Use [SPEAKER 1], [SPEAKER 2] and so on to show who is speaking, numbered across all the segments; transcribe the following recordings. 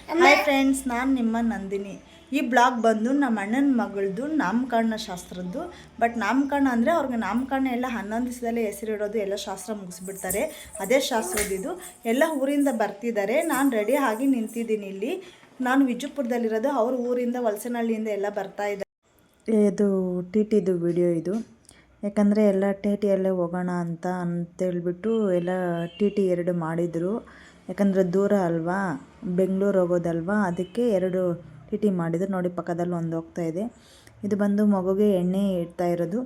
[SPEAKER 1] Hi friends, ನಾನು ನಿಮ್ಮ ನಂದಿನಿ. ಈ ಬ್ಲಾಗ್ ಬಂದು ನಮ್ಮ ಅಣ್ಣನ ಮಗಳದು ನಾಮಕರಣ ಶಾಸ್ತ್ರದ್ದು. ಬಟ್ ನಾಮಕರಣ ಅಂದರೆ ಅವ್ರಿಗೆ ನಾಮಕರಣ ಎಲ್ಲ 11 ದಿವಸದಲ್ಲೇ ಹೆಸರಿಡೋದು ಎಲ್ಲ ಶಾಸ್ತ್ರ ಮುಗಿಸ್ಬಿಡ್ತಾರೆ. ಅದೇ ಶಾಸ್ತ್ರದ್ದು ಎಲ್ಲ ಊರಿಂದ ಬರ್ತಿದ್ದಾರೆ. ನಾನು ರೆಡಿ ಆಗಿ ನಿಂತಿದ್ದೀನಿ ಇಲ್ಲಿ. ನಾನು ವಿಜಯಪುರದಲ್ಲಿರೋದು, ಅವ್ರ ಊರಿಂದ ವಲಸನಹಳ್ಳಿಯಿಂದ ಎಲ್ಲ ಬರ್ತಾ ಇದ್ದಾರೆ. ಇದು ಟಿಟಿದು ವಿಡಿಯೋ ಇದು. ಯಾಕಂದರೆ ಎಲ್ಲ ಟಿಟಿಯಲ್ಲೇ ಹೋಗೋಣ ಅಂತೇಳ್ಬಿಟ್ಟು ಎಲ್ಲ ಟಿ 2 ಮಾಡಿದರು. ಯಾಕಂದರೆ ದೂರ ಅಲ್ವಾ, ಬೆಂಗಳೂರು ಹೋಗೋದಲ್ವಾ, ಅದಕ್ಕೆ 2 ಟಿ ಮಾಡಿದ್ರು. ನೋಡಿ, ಪಕ್ಕದಲ್ಲಿ ಒಂದು ಹೋಗ್ತಾಯಿದೆ. ಇದು ಬಂದು ಮಗುಗೆ ಎಣ್ಣೆ ಇಡ್ತಾ ಇರೋದು.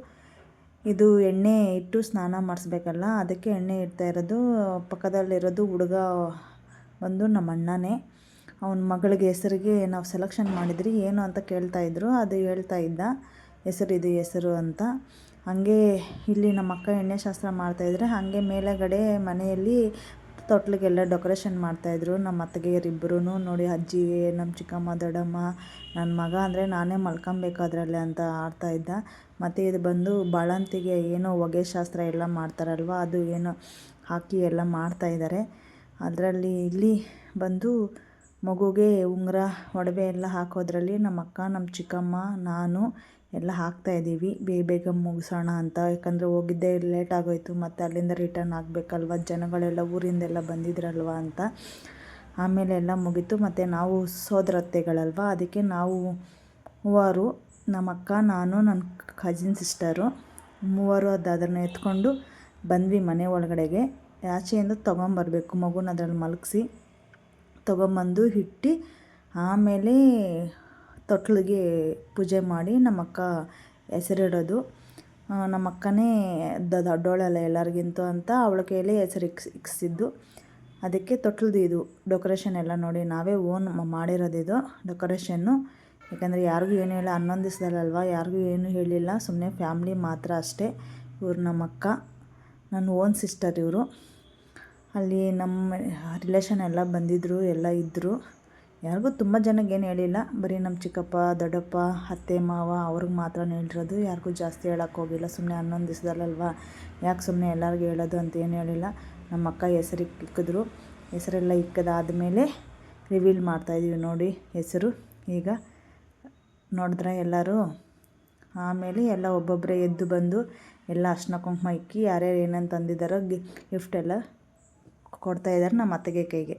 [SPEAKER 1] ಇದು ಎಣ್ಣೆ ಇಟ್ಟು ಸ್ನಾನ ಮಾಡಿಸ್ಬೇಕಲ್ಲ, ಅದಕ್ಕೆ ಎಣ್ಣೆ ಇಡ್ತಾ ಇರೋದು. ಪಕ್ಕದಲ್ಲಿರೋದು ಹುಡುಗ ಬಂದು ನಮ್ಮ ಅಣ್ಣನೇ. ಅವನ ಮಗಳಿಗೆ ಹೆಸರಿಗೆ ನಾವು ಸೆಲೆಕ್ಷನ್ ಮಾಡಿದ್ರಿ, ಏನು ಅಂತ ಕೇಳ್ತಾಯಿದ್ರು. ಅದು ಹೇಳ್ತಾ ಇದ್ದ, ಹೆಸರು ಅಂತ. ಹಾಗೆ ಇಲ್ಲಿ ನಮ್ಮ ಅಕ್ಕ ಎಣ್ಣೆ ಶಾಸ್ತ್ರ ಮಾಡ್ತಾಯಿದ್ರೆ, ಹಾಗೆ ಮೇಲೆಗಡೆ ಮನೆಯಲ್ಲಿ ತೊಟ್ಲಿಗೆಲ್ಲ ಡೆಕೋರೇಷನ್ ಮಾಡ್ತಾಯಿದ್ರು ನಮ್ಮ ಅತ್ತಿಗೆಯರಿಬ್ಬರೂ. ನೋಡಿ, ಅಜ್ಜಿ, ನಮ್ಮ ಚಿಕ್ಕಮ್ಮ, ದೊಡ್ಡಮ್ಮ, ನನ್ನ ಮಗ ಅಂದರೆ ನಾನೇ ಮಲ್ಕೊಬೇಕಾದ್ರಲ್ಲೇ ಅಂತ ಆಡ್ತಾಯಿದ್ದ. ಮತ್ತು ಇದು ಬಂದು ಬಾಳಂತಿಗೆ ಏನೋ ಹೊಗೆ ಶಾಸ್ತ್ರ ಎಲ್ಲ ಮಾಡ್ತಾರಲ್ವ, ಅದು ಏನೋ ಹಾಕಿ ಎಲ್ಲ ಮಾಡ್ತಾಯಿದ್ದಾರೆ. ಅದರಲ್ಲಿ ಇಲ್ಲಿ ಬಂದು ಮಗುಗೆ ಉಂಗುರ, ಒಡವೆ ಎಲ್ಲ ಹಾಕೋದ್ರಲ್ಲಿ ನಮ್ಮ ಅಕ್ಕ, ನಮ್ಮ ಚಿಕ್ಕಮ್ಮ, ನಾನು ಎಲ್ಲ ಹಾಕ್ತಾಯಿದ್ದೀವಿ. ಬೇಗ ಮುಗಿಸೋಣ ಅಂತ. ಯಾಕಂದರೆ ಹೋಗಿದ್ದೇ ಲೇಟ್ ಆಗೋಯ್ತು, ಮತ್ತು ಅಲ್ಲಿಂದ ರಿಟರ್ನ್ ಆಗಬೇಕಲ್ವ, ಜನಗಳೆಲ್ಲ ಊರಿಂದೆಲ್ಲ ಬಂದಿದ್ರಲ್ವ ಅಂತ. ಆಮೇಲೆ ಎಲ್ಲ ಮುಗೀತು. ಮತ್ತು ನಾವು ಸೋದರತ್ತೆಗಳಲ್ವ, ಅದಕ್ಕೆ ನಾವು ಮೂವರು, ನಮ್ಮ ಅಕ್ಕ, ನಾನು, ನನ್ನ ಕಜಿನ್ ಸಿಸ್ಟರು ಮೂವರು ಅದನ್ನು ಎತ್ಕೊಂಡು ಬಂದ್ವಿ ಮನೆ ಒಳಗಡೆಗೆ. ಆಚೆಯಿಂದ ತೊಗೊಂಬರ್ಬೇಕು ಮಗುನ, ಅದರಲ್ಲಿ ಮಲಗಿಸಿ ತೊಗೊಂಬಂದು ಇಟ್ಟು ಆಮೇಲೆ ತೊಟ್ಲಿಗೆ ಪೂಜೆ ಮಾಡಿ ನಮ್ಮ ಅಕ್ಕ ಹೆಸರಿಡೋದು. ನಮ್ಮ ಅಕ್ಕನೇ ದೊಡ್ಡೋಳಲ್ಲ ಎಲ್ಲರಿಗಿಂತ ಅಂತ ಅವಳ ಕೈಯಲ್ಲಿ ಹೆಸರು ಇಕ್ಸಿದ್ದು. ಅದಕ್ಕೆ ತೊಟ್ಲದು ಇದು ಡೆಕೋರೇಷನ್ ಎಲ್ಲ ನೋಡಿ, ನಾವೇ ಓನ್ ಮಾಡಿರೋದಿದು ಡೆಕೋರೇಷನ್ನು. ಯಾಕಂದರೆ ಯಾರಿಗೂ ಏನು ಹೇಳ, 11 ದಿವಸದಲ್ಲಲ್ವ, ಯಾರಿಗೂ ಏನೂ ಹೇಳಿಲ್ಲ, ಸುಮ್ಮನೆ ಫ್ಯಾಮ್ಲಿ ಮಾತ್ರ ಅಷ್ಟೇ. ಇವರು ನಮ್ಮ ಅಕ್ಕ, ನನ್ನ ಓನ್ ಸಿಸ್ಟರ್ ಇವರು. ಅಲ್ಲಿ ನಮ್ಮ ರಿಲೇಷನ್ ಎಲ್ಲ ಬಂದಿದ್ದರು, ಎಲ್ಲ ಇದ್ದರು. ಯಾರಿಗೂ ತುಂಬ ಜನಕ್ಕೆ ಏನು ಹೇಳಿಲ್ಲ, ಬರೀ ನಮ್ಮ ಚಿಕ್ಕಪ್ಪ, ದೊಡ್ಡಪ್ಪ, ಅತ್ತೆ, ಮಾವ ಅವ್ರಿಗೆ ಮಾತ್ರ ಹೇಳಿರೋದು. ಯಾರಿಗೂ ಜಾಸ್ತಿ ಹೇಳೋಕ್ಕೆ ಹೋಗಿಲ್ಲ, ಸುಮ್ಮನೆ 11 ದಿವಸದಲ್ಲಲ್ವ, ಯಾಕೆ ಸುಮ್ಮನೆ ಎಲ್ಲರಿಗೂ ಹೇಳೋದು ಅಂತ ಏನು ಹೇಳಿಲ್ಲ. ನಮ್ಮ ಅಕ್ಕ ಹೆಸರು ಇಕ್ಕಿದ್ರು. ಹೆಸರೆಲ್ಲ ಇಕ್ಕದಾದಮೇಲೆ ರಿವೀಲ್ ಮಾಡ್ತಾಯಿದ್ದೀವಿ ನೋಡಿ ಹೆಸರು. ಈಗ ನೋಡಿದ್ರೆ ಎಲ್ಲರೂ. ಆಮೇಲೆ ಎಲ್ಲ ಒಬ್ಬೊಬ್ಬರೇ ಎದ್ದು ಬಂದು ಎಲ್ಲ ಅರ್ಶಿನ ಕುಂಕುಮ ಇಕ್ಕಿ ಯಾರ್ಯಾರು ಏನೇನು ತಂದಿದ್ದಾರೋ ಗಿಫ್ಟ್ ಎಲ್ಲ ಕೊಡ್ತಾಯಿದ್ದಾರೆ ನಮ್ಮ ಅತ್ತಿಗೆ ಕೈಗೆ.